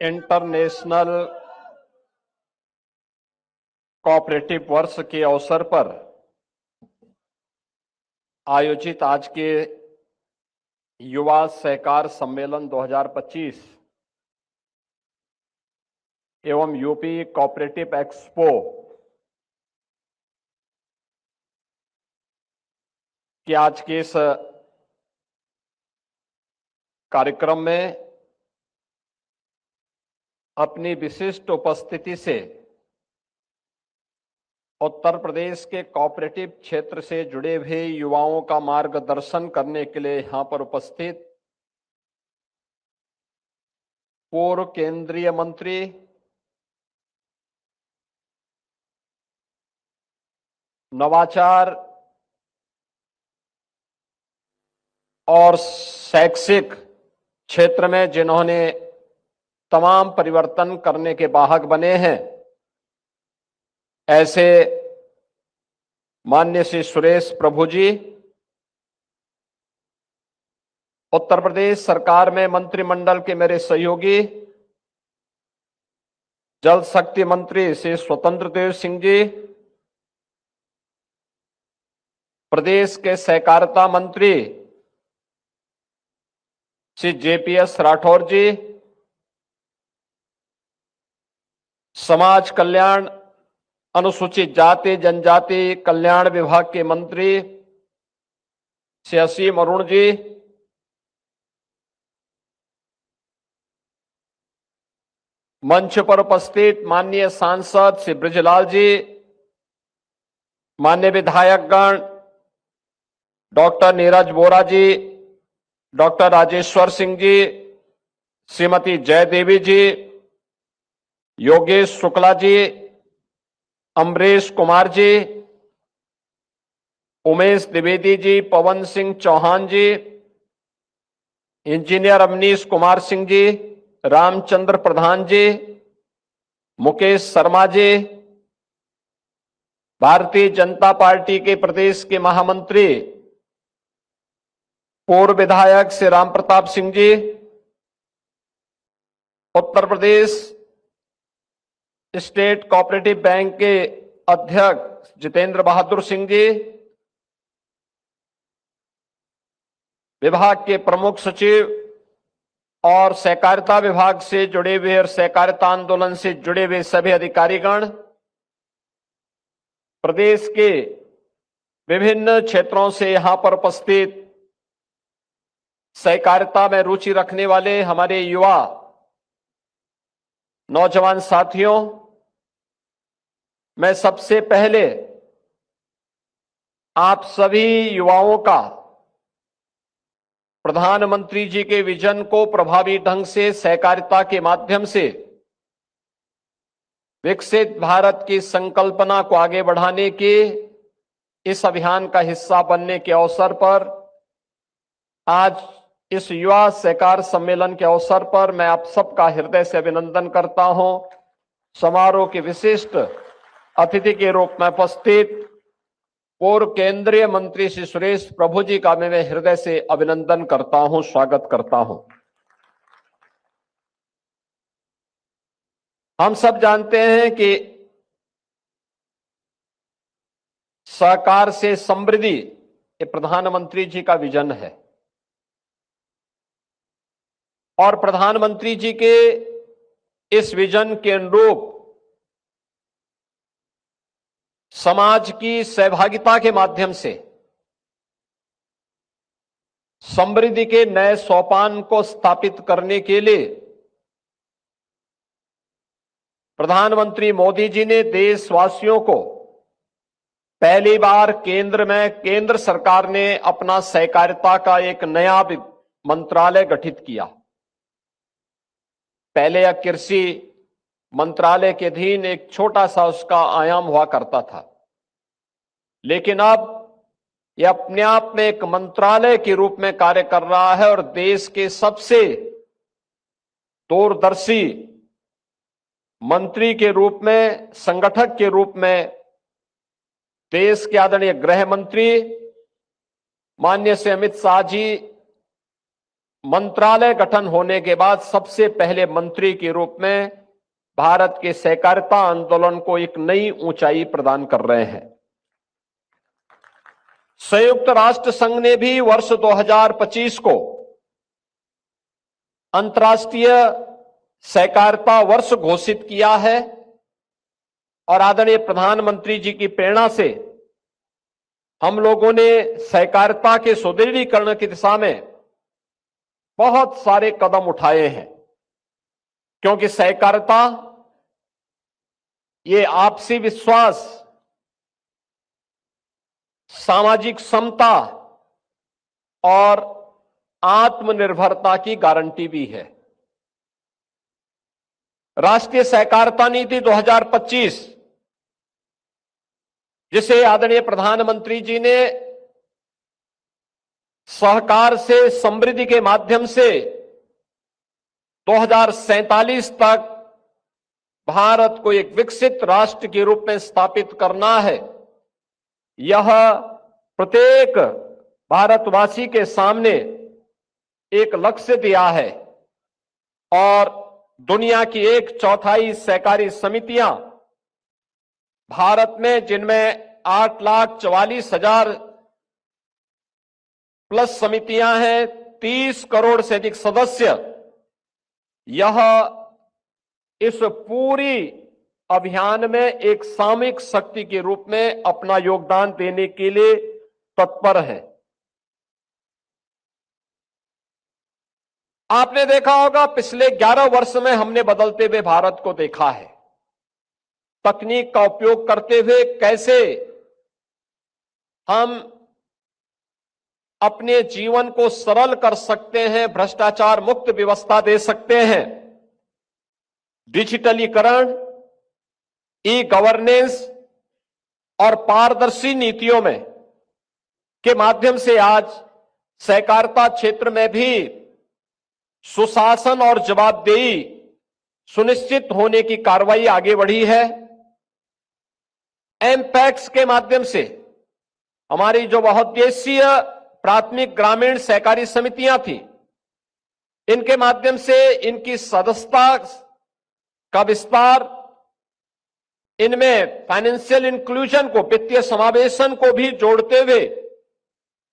International cooperative वर्ष के अवसर पर आयोजित आज के युवा सहकार सम्मेलन 2025 एवं यूपी कोऑपरेटिव एक्सपो के आज के इस कार्यक्रम में अपनी विशिष्ट उपस्थिति से उत्तर प्रदेश के कोऑपरेटिव क्षेत्र से जुड़े हुए युवाओं का मार्गदर्शन करने के लिए यहां पर उपस्थित पूर्व केंद्रीय मंत्री नवाचार और शैक्षिक क्षेत्र में जिन्होंने तमाम परिवर्तन करने के वाहक बने हैं, ऐसे माननीय श्री सुरेश प्रभु जी, उत्तर प्रदेश सरकार में मंत्रिमंडल के मेरे सहयोगी जल शक्ति मंत्री श्री स्वतंत्र देव सिंह जी, प्रदेश के सहकारिता मंत्री श्री जेपीएस राठौर जी, समाज कल्याण अनुसूचित जाति जनजाति कल्याण विभाग के मंत्री श्री असीम अरुण जी, मंच पर उपस्थित माननीय सांसद श्री बृजलाल जी, माननीय विधायकगण डॉक्टर नीरज बोरा जी, डॉक्टर राजेश्वर सिंह जी, श्रीमती जयदेवी जी, योगेश शुक्ला जी, अमरीश कुमार जी, उमेश द्विवेदी जी, पवन सिंह चौहान जी, इंजीनियर अवनीश कुमार सिंह जी, रामचंद्र प्रधान जी, मुकेश शर्मा जी, भारतीय जनता पार्टी के प्रदेश के महामंत्री पूर्व विधायक Shri Ram Pratap Singh ji, Uttar Pradesh state cooperative bank के अध्यक्ष जितेंद्र बहादुर सिंह जी, विभाग के प्रमुख सचिव और सहकारिता विभाग से जुड़े हुए और सहकारिता आंदोलन से जुड़े हुए सभी अधिकारीगण, प्रदेश के विभिन्न क्षेत्रों से यहां पर उपस्थित सहकारिता में रुचि रखने वाले हमारे युवा नौजवान साथियों, मैं सबसे पहले आप सभी युवाओं का प्रधानमंत्री जी के विजन को प्रभावी ढंग से सहकारिता के माध्यम से विकसित भारत की संकल्पना को आगे बढ़ाने के इस अभियान का हिस्सा बनने के अवसर पर आज इस युवा सहकार सम्मेलन के अवसर पर मैं आप सबका हृदय से अभिनंदन करता हूं। समारोह के विशिष्ट अतिथि के रूप में उपस्थित पूर्व केंद्रीय मंत्री श्री सुरेश प्रभु जी का मैं हृदय से अभिनंदन करता हूं, स्वागत करता हूं। हम सब जानते हैं कि सहकार से समृद्धि ये प्रधानमंत्री जी का विजन है और प्रधानमंत्री जी के इस विजन के अनुरूप समाज की सहभागिता के माध्यम से समृद्धि के नए सोपान को स्थापित करने के लिए प्रधानमंत्री मोदी जी ने देशवासियों को पहली बार केंद्र सरकार ने अपना सहकारिता का एक नया मंत्रालय गठित किया। पहले यह कृषि मंत्रालय के अधीन एक छोटा सा उसका आयाम हुआ करता था, लेकिन अब यह अपने आप में एक मंत्रालय के रूप में कार्य कर रहा है और देश के सबसे दूरदर्शी मंत्री के रूप में, संगठक के रूप में देश के आदरणीय गृह मंत्री माननीय श्री अमित शाह जी मंत्रालय गठन होने के बाद सबसे पहले मंत्री के रूप में भारत के सहकारिता आंदोलन को एक नई ऊंचाई प्रदान कर रहे हैं। संयुक्त राष्ट्र संघ ने भी वर्ष 2025 को अंतर्राष्ट्रीय सहकारिता वर्ष घोषित किया है और आदरणीय प्रधानमंत्री जी की प्रेरणा से हम लोगों ने सहकारिता के सुदृढ़ीकरण की दिशा में बहुत सारे कदम उठाए हैं, क्योंकि सहकारिता ये आपसी विश्वास, सामाजिक समता और आत्मनिर्भरता की गारंटी भी है। राष्ट्रीय सहकारिता नीति 2025, जिसे आदरणीय प्रधानमंत्री जी ने सहकार से समृद्धि के माध्यम से 2047 तक भारत को एक विकसित राष्ट्र के रूप में स्थापित करना है, यह प्रत्येक भारतवासी के सामने एक लक्ष्य दिया है और दुनिया की 1/4 सहकारी समितियां भारत में, जिनमें 8,44,000 प्लस समितियां हैं, 30 करोड़ से अधिक सदस्य, यह इस पूरी अभियान में एक सामूहिक शक्ति के रूप में अपना योगदान देने के लिए तत्पर है। आपने देखा होगा पिछले 11 वर्ष में हमने बदलते हुए भारत को देखा है। तकनीक का उपयोग करते हुए कैसे हम अपने जीवन को सरल कर सकते हैं, भ्रष्टाचार मुक्त व्यवस्था दे सकते हैं। डिजिटलीकरण, ई गवर्नेंस और पारदर्शी नीतियों में के माध्यम से आज सहकारिता क्षेत्र में भी सुशासन और जवाबदेही सुनिश्चित होने की कार्रवाई आगे बढ़ी है। एमपैक्स के माध्यम से हमारी जो बहुउद्देशीय प्राथमिक ग्रामीण सहकारी समितियां थी, इनके माध्यम से इनकी सदस्यता का विस्तार, इनमें फाइनेंशियल इंक्लूजन को, वित्तीय समावेशन को भी जोड़ते हुए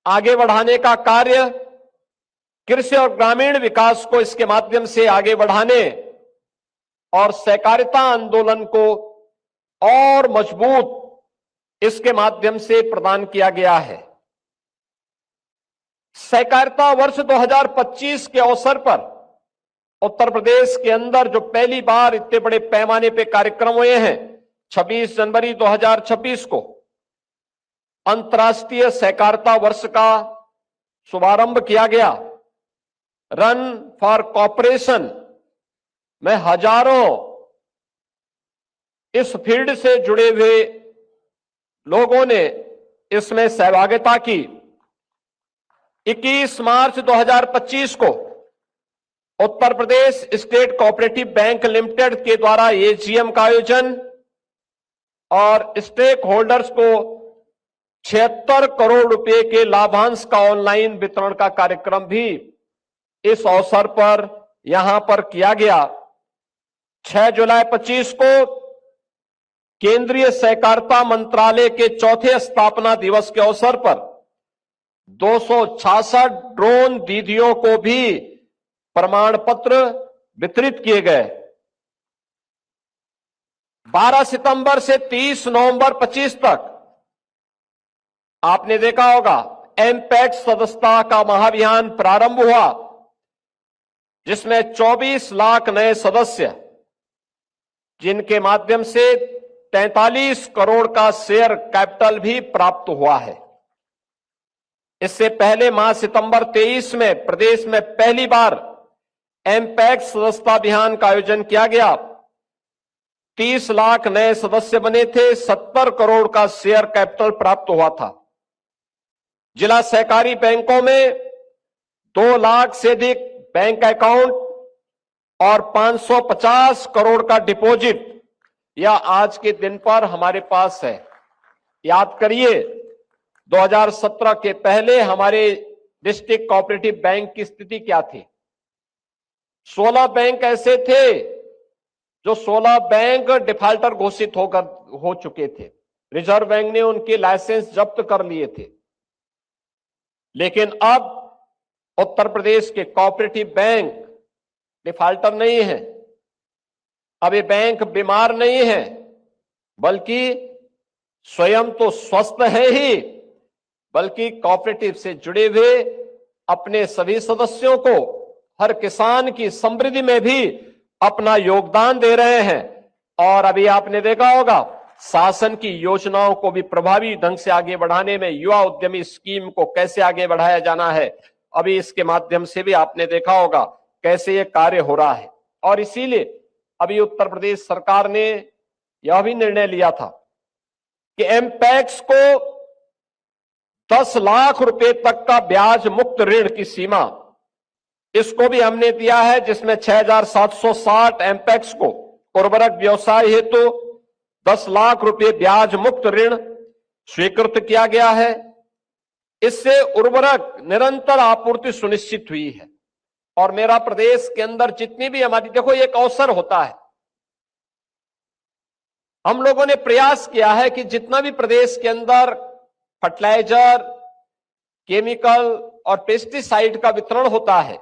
आगे बढ़ाने का कार्य, कृषि और ग्रामीण विकास को इसके माध्यम से आगे बढ़ाने और सहकारिता आंदोलन को और मजबूत इसके माध्यम से प्रदान किया गया है। सहकारिता वर्ष 2025 के अवसर पर उत्तर प्रदेश के अंदर जो पहली बार इतने बड़े पैमाने पे कार्यक्रम हुए हैं, 26 जनवरी 2026 को अंतर्राष्ट्रीय सहकारिता वर्ष का शुभारंभ किया गया। रन फॉर कॉपरेशन में हजारों इस फील्ड से जुड़े हुए लोगों ने इसमें सहभागिता की। 21 मार्च 2025 को Uttar Pradesh state cooperative bank limited के द्वारा एजीएम का आयोजन और स्टेक होल्डर्स को 76 करोड़ रुपए के लाभांश का ऑनलाइन वितरण का कार्यक्रम भी इस अवसर पर यहां पर किया गया। 6 जुलाई 25 को केंद्रीय सहकारिता मंत्रालय के चौथे स्थापना दिवस के अवसर पर 266 ड्रोन दीदियों को भी प्रमाण पत्र वितरित किए गए। 12 सितंबर से 30 नवंबर 25 तक आपने देखा होगा एमपैक्स सदस्यता का महाअभियान प्रारंभ हुआ, जिसमें 24 लाख नए सदस्य, जिनके माध्यम से 43 करोड़ का शेयर कैपिटल भी प्राप्त हुआ है। इससे पहले माह सितंबर 23 में प्रदेश में पहली बार एमपैक्स सदस्यता अभियान का आयोजन किया गया। 30 लाख नए सदस्य बने थे, 70 करोड़ का शेयर कैपिटल प्राप्त हुआ था। जिला सहकारी बैंकों में 2 लाख से अधिक बैंक अकाउंट और 550 करोड़ का डिपॉजिट यह आज के दिन पर हमारे पास है। याद करिए, 2017 के पहले हमारे डिस्ट्रिक्ट कोऑपरेटिव बैंक की स्थिति क्या थी। 16 बैंक ऐसे थे जो 16 बैंक डिफाल्टर घोषित हो चुके थे। रिजर्व बैंक ने उनके लाइसेंस जब्त कर लिए थे। लेकिन अब उत्तर प्रदेश के कोऑपरेटिव बैंक डिफाल्टर नहीं है। अब ये बैंक बीमार नहीं है, बल्कि स्वयं तो स्वस्थ है ही, बल्कि कोऑपरेटिव से जुड़े हुए अपने सभी सदस्यों को, हर किसान की समृद्धि में भी अपना योगदान दे रहे हैं। और अभी आपने देखा होगा शासन की योजनाओं को भी प्रभावी ढंग से आगे बढ़ाने में युवा उद्यमी स्कीम को कैसे आगे बढ़ाया जाना है, अभी इसके माध्यम से भी आपने देखा होगा कैसे ये कार्य हो रहा है। और इसीलिए अभी उत्तर प्रदेश सरकार ने यह भी निर्णय लिया था कि एमपैक्स को 10 लाख रुपए तक का ब्याज मुक्त ऋण की सीमा, इसको भी हमने दिया है, जिसमें 6,760 एमपैक्स को उर्वरक व्यवसाय हेतु 10 लाख रुपए ब्याज मुक्त ऋण स्वीकृत किया गया है। इससे उर्वरक निरंतर आपूर्ति सुनिश्चित हुई है। और मेरा प्रदेश के अंदर जितनी भी हमारी, देखो एक अवसर होता है, हम लोगों ने प्रयास किया है कि जितना भी प्रदेश के अंदर फर्टिलाइजर, केमिकल और पेस्टिसाइड का वितरण होता है,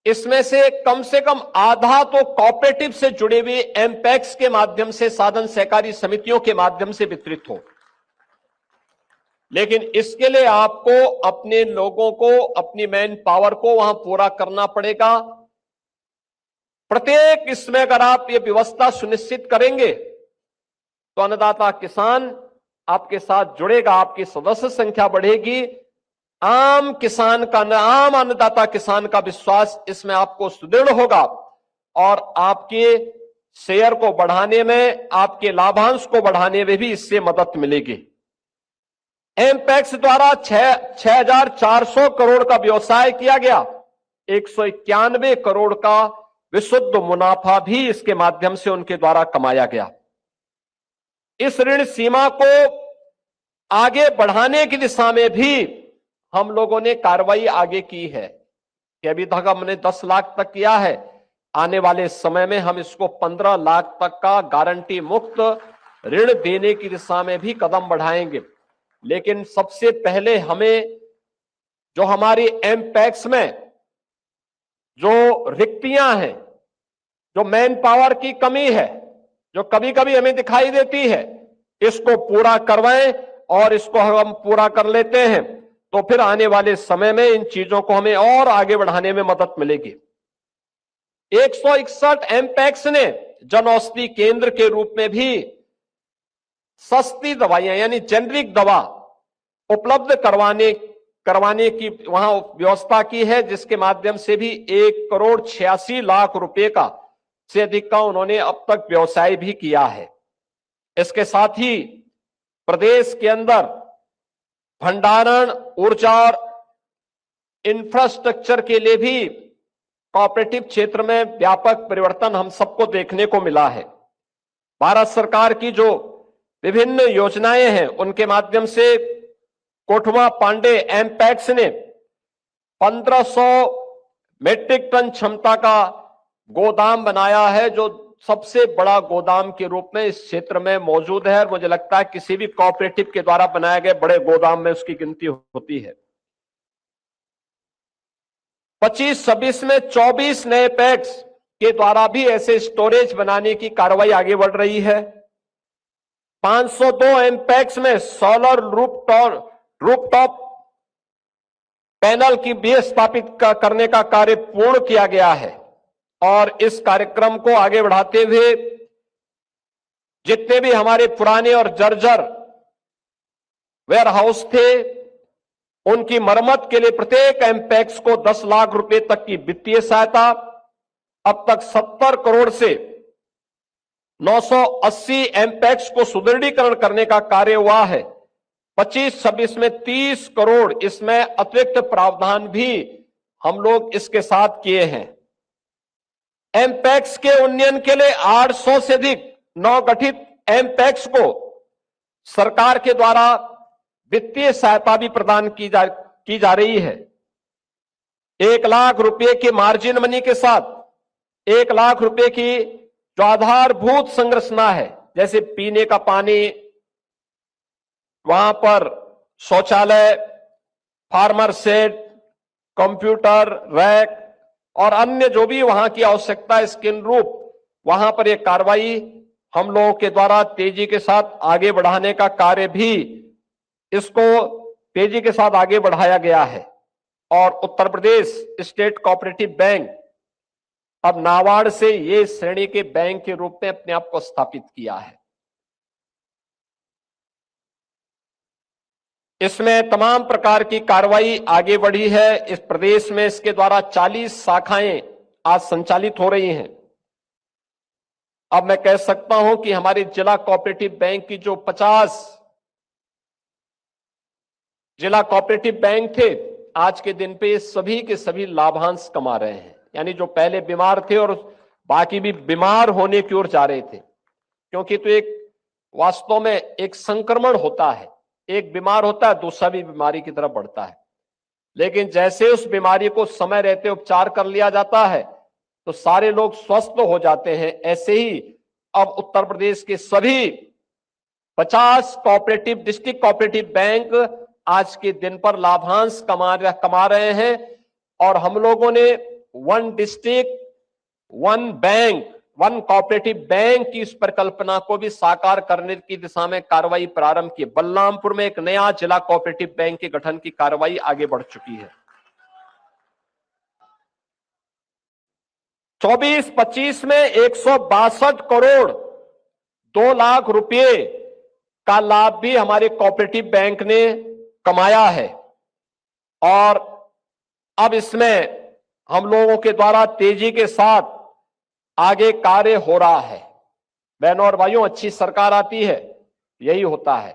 इसमें से कम आधा तो कोऑपरेटिव से जुड़े हुए एमपैक्स के माध्यम से, साधन सहकारी समितियों के माध्यम से वितरित हो। लेकिन इसके लिए आपको अपने लोगों को, अपनी मैन पावर को वहां पूरा करना पड़ेगा। प्रत्येक इसमें अगर आप ये व्यवस्था सुनिश्चित करेंगे तो अन्नदाता किसान आपके साथ जुड़ेगा, आपकी सदस्य संख्या बढ़ेगी, आम अन्नदाता किसान का विश्वास इसमें आपको सुदृढ़ होगा और आपके शेयर को बढ़ाने में, आपके लाभांश को बढ़ाने में भी इससे मदद मिलेगी। एमपैक्स द्वारा 6,400 करोड़ का व्यवसाय किया गया, 191 करोड़ का विशुद्ध मुनाफा भी इसके माध्यम से उनके द्वारा कमाया गया। इस ऋण सीमा को आगे बढ़ाने की दिशा में भी हम लोगों ने कार्रवाई आगे की है कि अभी तक हमने 10 लाख तक किया है, आने वाले समय में हम इसको 15 लाख तक का गारंटी मुक्त ऋण देने की दिशा में भी कदम बढ़ाएंगे। लेकिन सबसे पहले हमें जो हमारी एमपैक्स में जो रिक्तियां हैं, जो मैन पावर की कमी है, जो कभी कभी हमें दिखाई देती है, इसको पूरा करवाएं। और इसको हम पूरा कर लेते हैं तो फिर आने वाले समय में इन चीजों को हमें और आगे बढ़ाने में मदद मिलेगी। 161 एमपैक्स ने जन औषधि केंद्र के रूप में भी सस्ती दवाइयां यानी जेनरिक दवा उपलब्ध करवाने की वहां व्यवस्था की है, जिसके माध्यम से भी 1,86,00,000 रुपए का से अधिक का उन्होंने अब तक व्यवसाय भी किया है। इसके साथ ही प्रदेश के अंदर भंडारण, ऊर्जा और इंफ्रास्ट्रक्चर के लिए भी कोऑपरेटिव क्षेत्र में व्यापक परिवर्तन हम सबको देखने को मिला है। भारत सरकार की जो विभिन्न योजनाएं हैं उनके माध्यम से कोठवा पांडे एमपैक्स ने 1500 मेट्रिक टन क्षमता का गोदाम बनाया है, जो सबसे बड़ा गोदाम के रूप में इस क्षेत्र में मौजूद है। और मुझे लगता है किसी भी कोऑपरेटिव के द्वारा बनाए गए बड़े गोदाम में उसकी गिनती होती है। 25-26 में 24 नए पैक्स के द्वारा भी ऐसे स्टोरेज बनाने की कार्रवाई आगे बढ़ रही है। 502 एमपैक्स में सोलर रूफटॉप पैनल की भी स्थापित करने का कार्य पूर्ण किया गया है। और इस कार्यक्रम को आगे बढ़ाते हुए जितने भी हमारे पुराने और जर्जर वेयर हाउस थे, उनकी मरम्मत के लिए प्रत्येक एमपैक्स को 10 लाख रुपए तक की वित्तीय सहायता, अब तक 70 करोड़ से 980 एमपैक्स को सुदृढ़ीकरण करने का कार्य हुआ है। 25-26 में 30 करोड़ इसमें अतिरिक्त प्रावधान भी हम लोग इसके साथ किए हैं। एमपैक्स के उन्नयन के लिए 800 से अधिक नवगठित एमपैक्स को सरकार के द्वारा वित्तीय सहायता भी प्रदान की जा रही है। 1 लाख रुपए की मार्जिन मनी के साथ 1 लाख रुपए की जो आधारभूत संरचना है, जैसे पीने का पानी, वहां पर शौचालय, फार्मर शेड, कंप्यूटर रैक और अन्य जो भी वहां की आवश्यकता है इसके अनुरूप वहां पर यह कार्रवाई हम लोगों के द्वारा तेजी के साथ आगे बढ़ाने का कार्य भी इसको तेजी के साथ आगे बढ़ाया गया है। और Uttar Pradesh state cooperative bank अब नाबार्ड से ये श्रेणी के बैंक के रूप में अपने आप को स्थापित किया है। इसमें तमाम प्रकार की कार्रवाई आगे बढ़ी है। इस प्रदेश में इसके द्वारा 40 शाखाएं आज संचालित हो रही हैं। अब मैं कह सकता हूं कि हमारे जिला कोऑपरेटिव बैंक की जो 50 जिला कोऑपरेटिव बैंक थे, आज के दिन पे सभी के सभी लाभांश कमा रहे हैं। यानी जो पहले बीमार थे और बाकी भी बीमार होने की ओर जा रहे थे, क्योंकि तो एक वास्तव में एक संक्रमण होता है, एक बीमार होता है दूसरा भी बीमारी की तरफ बढ़ता है। लेकिन जैसे उस बीमारी को समय रहते उपचार कर लिया जाता है तो सारे लोग स्वस्थ हो जाते हैं। ऐसे ही अब उत्तर प्रदेश के सभी 50 कोऑपरेटिव डिस्ट्रिक्ट कोऑपरेटिव बैंक आज के दिन पर लाभांश कमा रहे हैं। और हम लोगों ने 1 डिस्ट्रिक्ट 1 बैंक 1 कोऑपरेटिव बैंक की इस परिकल्पना को भी साकार करने की दिशा में कार्रवाई प्रारंभ की। बलरामपुर में एक नया जिला कोऑपरेटिव बैंक के गठन की कार्रवाई आगे बढ़ चुकी है। 24-25 में 162 करोड़ 2 लाख रुपए का लाभ भी हमारे कोऑपरेटिव बैंक ने कमाया है। और अब इसमें हम लोगों के द्वारा तेजी के साथ आगे कार्य हो रहा है। बहनों और भाइयों, अच्छी सरकार आती है, यही होता है।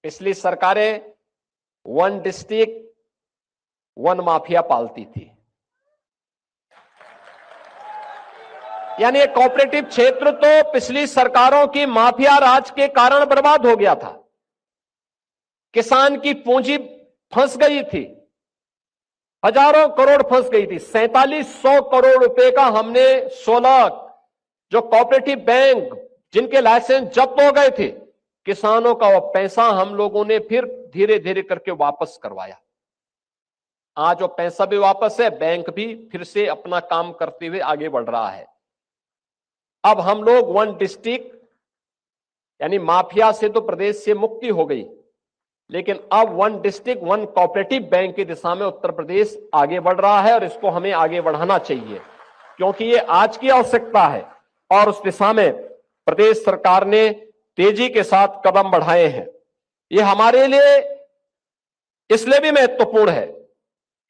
पिछली सरकारें 1 डिस्ट्रिक्ट 1 माफिया पालती थी। यानी कोऑपरेटिव क्षेत्र तो पिछली सरकारों की माफिया राज के कारण बर्बाद हो गया था। किसान की पूंजी फंस गई थी, हजारों करोड़ फंस गई थी। 4700 करोड़ रुपए का हमने 16 जो कोऑपरेटिव बैंक जिनके लाइसेंस जब्त हो गए थे, किसानों का वो पैसा हम लोगों ने फिर धीरे धीरे करके वापस करवाया। आज वो पैसा भी वापस है, बैंक भी फिर से अपना काम करते हुए आगे बढ़ रहा है। अब हम लोग 1 डिस्ट्रिक्ट यानी माफिया से तो प्रदेश से मुक्ति हो गई, लेकिन अब 1 डिस्ट्रिक्ट 1 कोऑपरेटिव बैंक की दिशा में उत्तर प्रदेश आगे बढ़ रहा है। और इसको हमें आगे बढ़ाना चाहिए, क्योंकि ये आज की आवश्यकता है और उस दिशा में प्रदेश सरकार ने तेजी के साथ कदम बढ़ाए हैं। ये हमारे लिए इसलिए भी महत्वपूर्ण है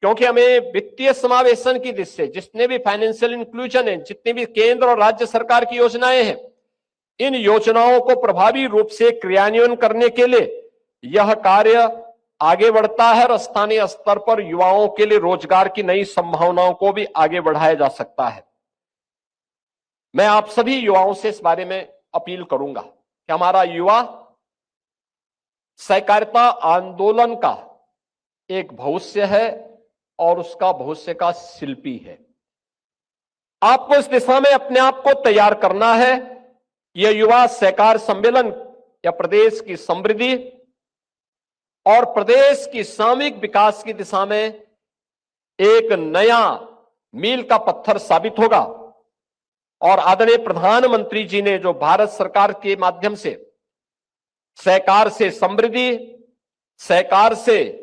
क्योंकि हमें वित्तीय समावेशन की दृष्टि से जितने भी फाइनेंशियल इंक्लूजन है, जितनी भी केंद्र और राज्य सरकार की योजनाएं हैं, इन योजनाओं को प्रभावी रूप से क्रियान्वयन करने के लिए यह कार्य आगे बढ़ता है और स्थानीय स्तर पर युवाओं के लिए रोजगार की नई संभावनाओं को भी आगे बढ़ाया जा सकता है। मैं आप सभी युवाओं से इस बारे में अपील करूंगा कि हमारा युवा सहकारिता आंदोलन का एक भविष्य है और उसका भविष्य का शिल्पी है। आपको इस दिशा में अपने आप को तैयार करना है। यह युवा सहकार सम्मेलन या प्रदेश की समृद्धि और प्रदेश की सामूहिक विकास की दिशा में एक नया मील का पत्थर साबित होगा। और आदरणीय प्रधानमंत्री जी ने जो भारत सरकार के माध्यम से सहकार से समृद्धि, सहकार से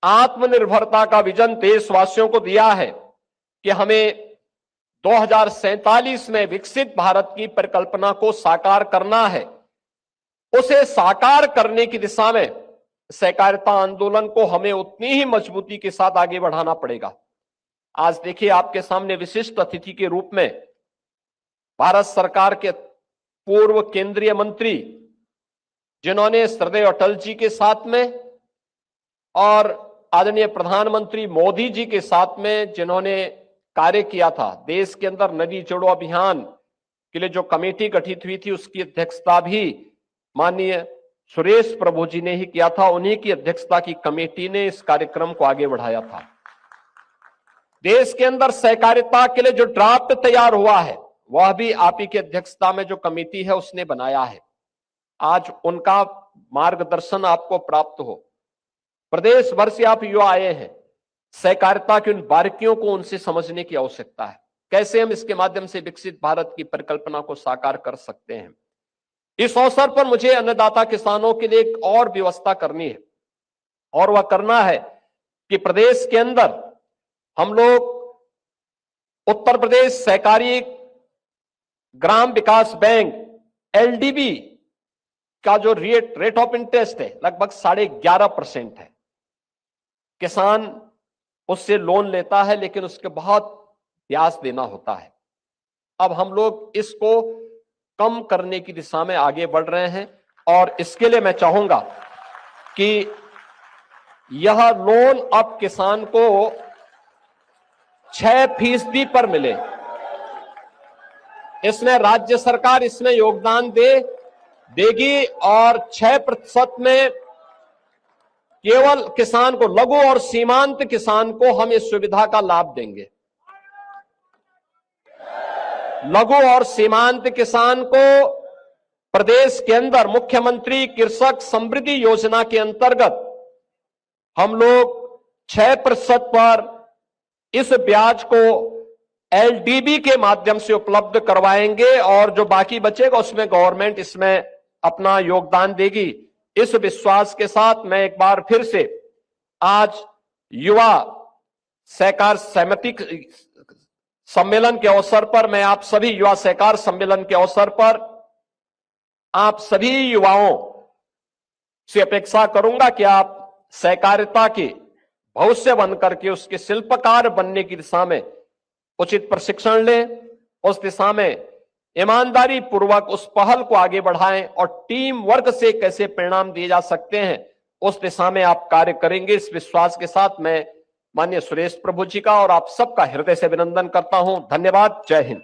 आत्मनिर्भरता का विजन देशवासियों को दिया है कि हमें 2047 में विकसित भारत की परिकल्पना को साकार करना है, उसे साकार करने की दिशा में सहकारिता आंदोलन को हमें उतनी ही मजबूती के साथ आगे बढ़ाना पड़ेगा। आज देखिए, आपके सामने विशिष्ट अतिथि के रूप में भारत सरकार के पूर्व केंद्रीय मंत्री, जिन्होंने श्रद्धेय अटल जी के साथ में और आदरणीय प्रधानमंत्री मोदी जी के साथ में जिन्होंने कार्य किया था, देश के अंदर नदी जोड़ो अभियान के लिए जो कमेटी गठित हुई थी उसकी अध्यक्षता भी माननीय सुरेश प्रभु जी ने ही किया था। उन्हीं की अध्यक्षता की कमेटी ने इस कार्यक्रम को आगे बढ़ाया था। देश के अंदर सहकारिता के लिए जो ड्राफ्ट तैयार हुआ है वह भी आप ही की अध्यक्षता में जो कमेटी है उसने बनाया है। आज उनका मार्गदर्शन आपको प्राप्त हो। प्रदेश भर से आप युवा आए हैं, सहकारिता की उन बारीकियों को उनसे समझने की आवश्यकता है। कैसे हम इसके माध्यम से विकसित भारत की परिकल्पना को साकार कर सकते हैं। इस अवसर पर मुझे अन्नदाता किसानों के लिए एक और व्यवस्था करनी है, और वह करना है कि प्रदेश के अंदर हम लोग उत्तर प्रदेश सहकारी ग्राम विकास बैंक एलडीबी का जो रेट ऑफ इंटरेस्ट है लगभग 11.5% है। किसान उससे लोन लेता है लेकिन उसके बहुत ब्याज देना होता है। अब हम लोग इसको कम करने की दिशा में आगे बढ़ रहे हैं, और इसके लिए मैं चाहूंगा कि यह लोन अब किसान को 6% पर मिले। इसमें राज्य सरकार इसमें योगदान देगी और 6% में केवल किसान को, लघु और सीमांत किसान को हम इस सुविधा का लाभ देंगे। लघु और सीमांत किसान को प्रदेश के अंदर मुख्यमंत्री कृषक समृद्धि योजना के अंतर्गत हम लोग 6% पर इस ब्याज को एलडीबी के माध्यम से उपलब्ध करवाएंगे, और जो बाकी बचेगा उसमें गवर्नमेंट इसमें अपना योगदान देगी। इस विश्वास के साथ मैं एक बार फिर से आज युवा सहकार सहमति सम्मेलन के अवसर पर, मैं आप सभी युवा सहकार सम्मेलन के अवसर पर आप सभी युवाओं से अपेक्षा करूंगा कि आप सहकारिता के भविष्य बनकर के उसके शिल्पकार बनने की दिशा में उचित प्रशिक्षण लें, उस दिशा में ईमानदारी पूर्वक उस पहल को आगे बढ़ाएं, और टीम वर्क से कैसे परिणाम दिए जा सकते हैं उस दिशा में आप कार्य करेंगे। इस विश्वास के साथ मैं माननीय सुरेश प्रभु जी का और आप सबका हृदय से अभिनंदन करता हूं। धन्यवाद। जय हिंद।